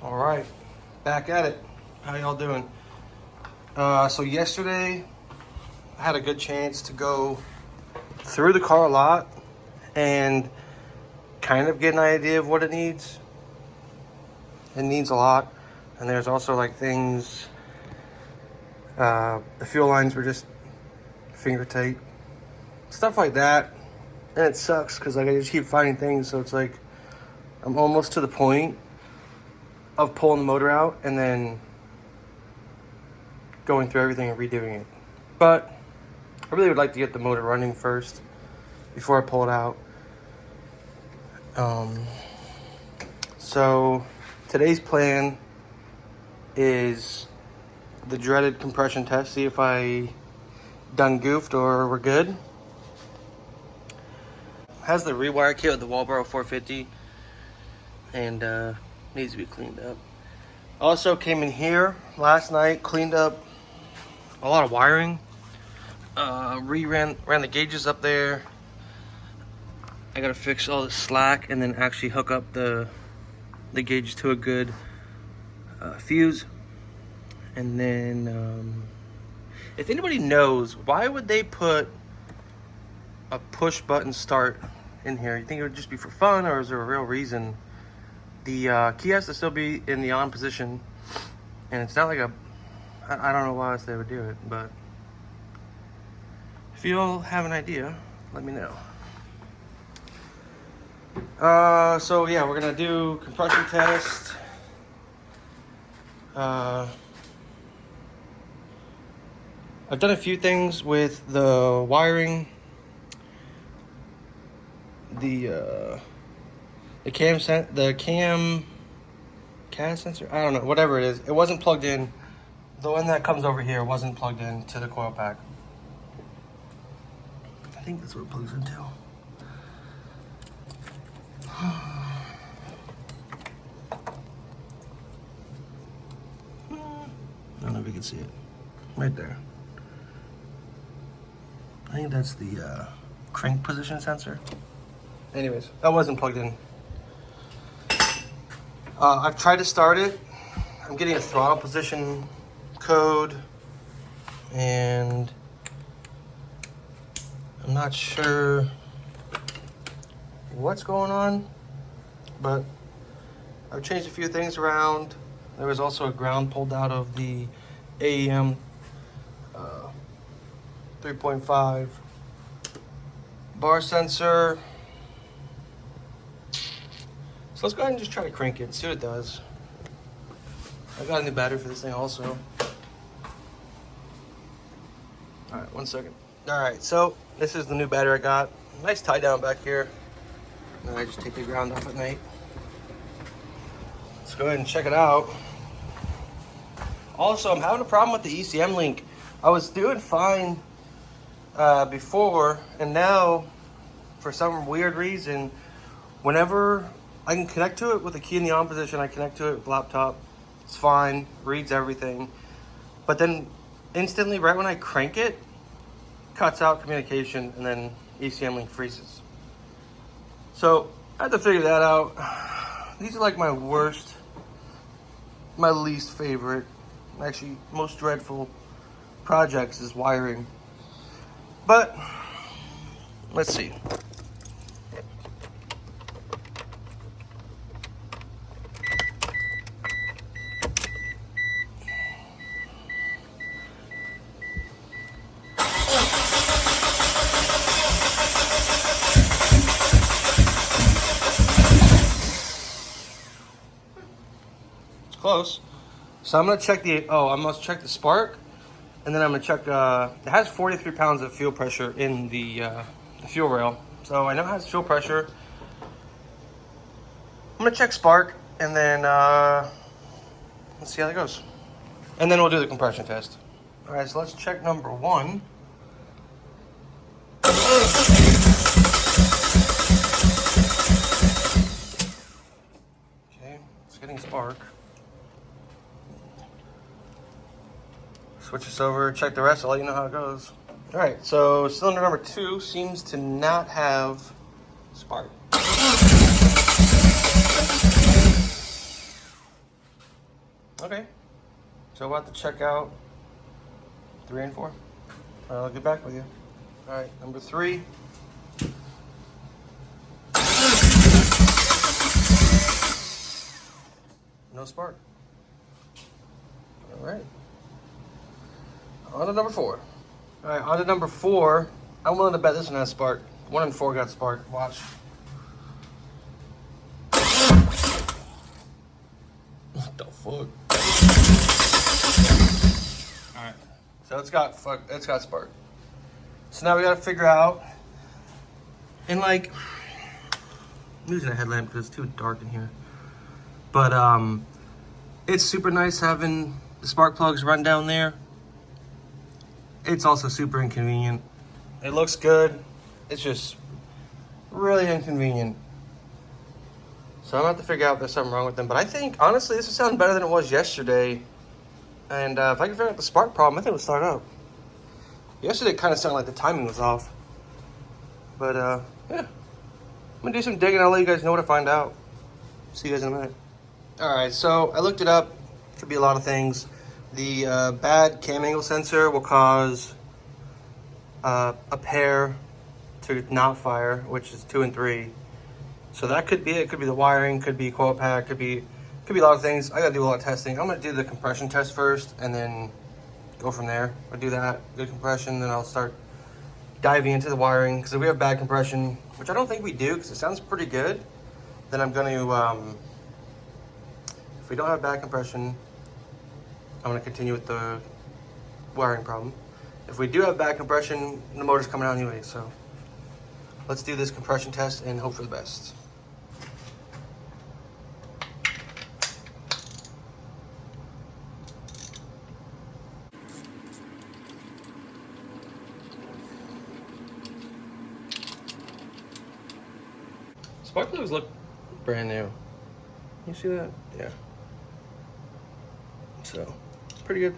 All right, back at it. How y'all doing? So yesterday, I had a good chance to go through the car a lot and kind of get an idea of what it needs. It needs a lot, and there's also like things. The fuel lines were just finger tight, stuff like that, and it sucks because like I just keep finding things. So it's like I'm almost to the point of pulling the motor out and then going through everything and redoing it. But I really would like to get the motor running first before I pull it out. So today's plan is the dreaded compression test. See if I done goofed or we're good. Has the rewire kit with the Walbro 450 and needs to be cleaned up. Also came in here last night, cleaned up a lot of wiring. Ran the gauges up there. I gotta fix all the slack and then actually hook up the gauges to a good fuse. And then if anybody knows, why would they put a push button start in here? You think it would just be for fun, or is there a real reason? The key has to still be in the on position, and it's not like I don't know why else they would do it, but if you all have an idea, let me know. So yeah, we're gonna do compression test. I've done a few things with the wiring, the cam sensor. I don't know, whatever it is. It wasn't plugged in. The one that comes over here wasn't plugged in to the coil pack. I think that's what it plugs into. I don't know if you can see it. Right there. I think that's the crank position sensor. Anyways, that wasn't plugged in. I've tried to start it. I'm getting a throttle position code, and I'm not sure what's going on, but I've changed a few things around. There was also a ground pulled out of the AEM 3.5 bar sensor. So let's go ahead and just try to crank it and see what it does. I got a new battery for this thing also. All right, 1 second. All right, so this is the new battery I got. Nice tie down back here. And I just take the ground off at night. Let's go ahead and check it out. Also, I'm having a problem with the ECM link. I was doing fine before, and now, for some weird reason, whenever I can connect to it with the key in the on position, I connect to it with the laptop, it's fine, reads everything. But then instantly, right when I crank it, cuts out communication, and then ECM link freezes. So I had to figure that out. These are like my worst, my least favorite, actually most dreadful projects is wiring. But let's see. Close. So I'm gonna check I must check the spark, and then I'm gonna check. It has 43 pounds of fuel pressure in the fuel rail, so I know it has fuel pressure. I'm gonna check spark, and then let's see how that goes, and then we'll do the compression test. All right, so let's check number one. Okay, it's getting spark. Switch this over, check the rest, I'll let you know how it goes. All right, so cylinder number 2 seems to not have spark. Okay. So we'll have to check out 3 and 4. I'll get back with you. All right, number 3. No spark. All right. On to number 4. All right, on to number 4. I'm willing to bet this one has spark. 1 and 4 got spark. Watch. What the fuck? All right. So it's got spark. So now we gotta figure out. And like, I'm using a headlamp because it's too dark in here. But it's super nice having the spark plugs run down there. It's also super inconvenient. It looks good. It's just really inconvenient. So I'm gonna have to figure out if there's something wrong with them. But I think, honestly, this would sound better than it was yesterday. And if I can figure out the spark problem, I think it'll start up. Yesterday it kind of sounded like the timing was off. But yeah. I'm gonna do some digging. I'll let you guys know what I find out. See you guys in a minute. Alright, so I looked it up. Could be a lot of things. The bad cam angle sensor will cause a pair to not fire, which is 2 and 3. So that could be it. Could be the wiring, could be coil pack, could be a lot of things. I gotta do a lot of testing. I'm gonna do the compression test first and then go from there. I'll do that, good compression, then I'll start diving into the wiring. Because if we have bad compression, which I don't think we do because it sounds pretty good, then I'm gonna, if we don't have bad compression, I'm gonna continue with the wiring problem. If we do have bad compression, the motor's coming out anyway, so let's do this compression test and hope for the best. Spark plugs look brand new. You see that? Yeah. So, pretty good.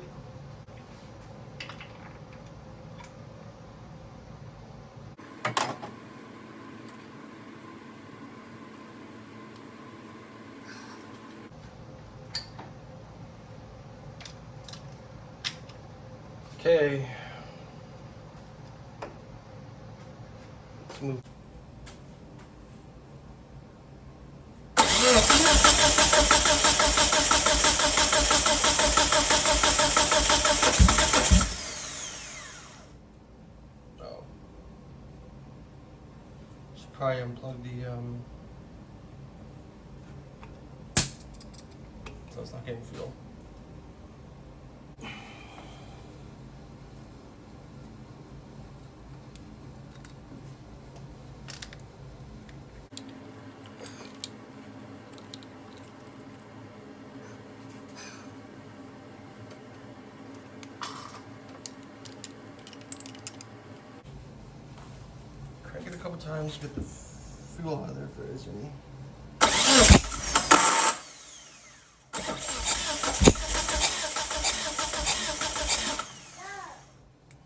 Okay. Let's move. Oh. Should probably unplug the so it's not getting fuel. Crank it a couple times, get the fuel out of there if there is any.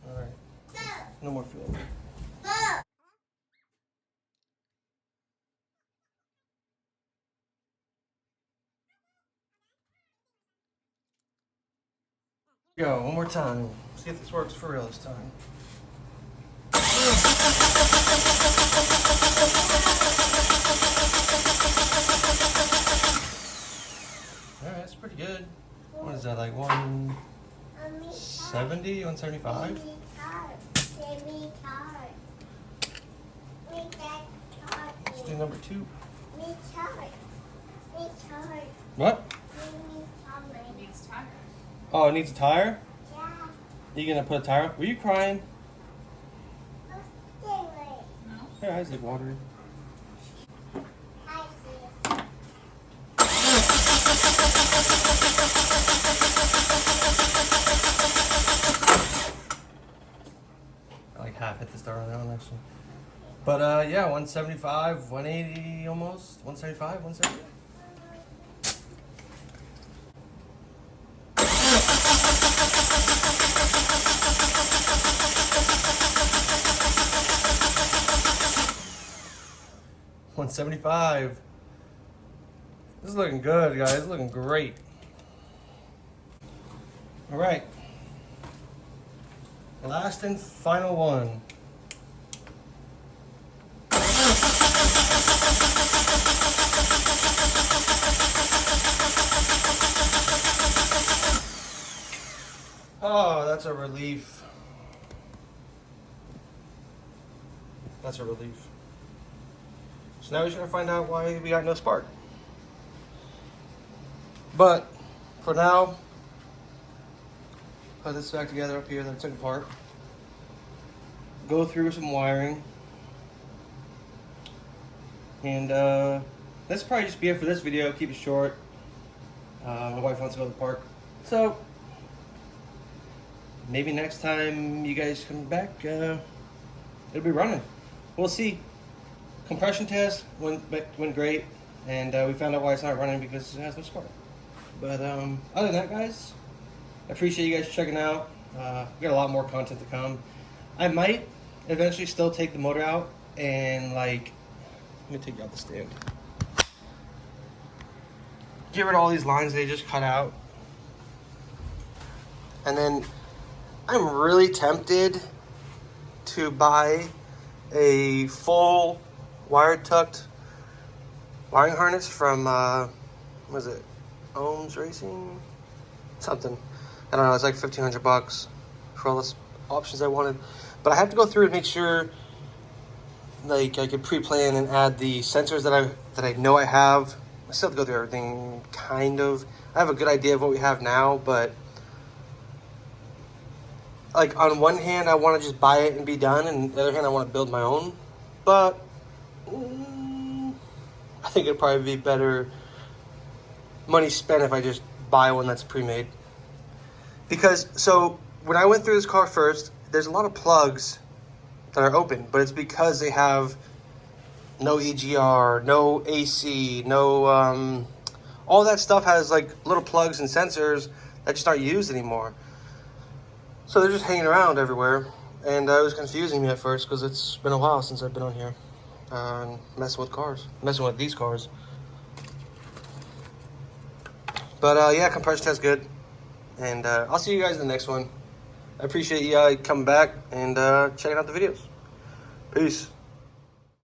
Alright, no more fuel. Go, one more time. See if this works for real this time. Alright, that's pretty good. What is that, like 170, 175? Let's do number 2. What? It needs tire. Oh, it needs a tire? Yeah. You gonna put a tire? Were you crying? No. Your eyes look watery. I like half hit the start on that one actually. But yeah, 175, 180 almost. 175, 170. $175. This is looking good, guys. It's looking great. All right. Last and final one. Oh, that's a relief. That's a relief. So now we're just gonna find out why we got no spark. But for now, put this back together up here that I took apart. Go through some wiring. And that's probably just be it for this video. Keep it short. My wife wants to go to the park. So maybe next time you guys come back, it'll be running. We'll see. Compression test went great. And we found out why it's not running because it has no spark. But other than that, guys, I appreciate you guys checking out. We got a lot more content to come. I might eventually still take the motor out and like, let me take out the stand. Get rid of all these lines they just cut out. And then I'm really tempted to buy a full wire tucked wiring harness from, what is it? Ohms Racing? Something. I don't know, it's like $1,500 for all the options I wanted. But I have to go through and make sure like I could pre-plan and add the sensors that I know I have. I still have to go through everything, kind of. I have a good idea of what we have now, but like on one hand I want to just buy it and be done, and on the other hand I want to build my own. But I think it'd probably be better money spent if I just buy one that's pre-made. Because so when I went through this car first, there's a lot of plugs that are open, but it's because they have no EGR, no AC, no all that stuff has like little plugs and sensors that just aren't used anymore. So they're just hanging around everywhere, and it was confusing me at first because it's been a while since I've been on here and messing with these cars. But yeah, compression test good, and I'll see you guys in the next one. I appreciate you coming back and checking out the videos. Peace.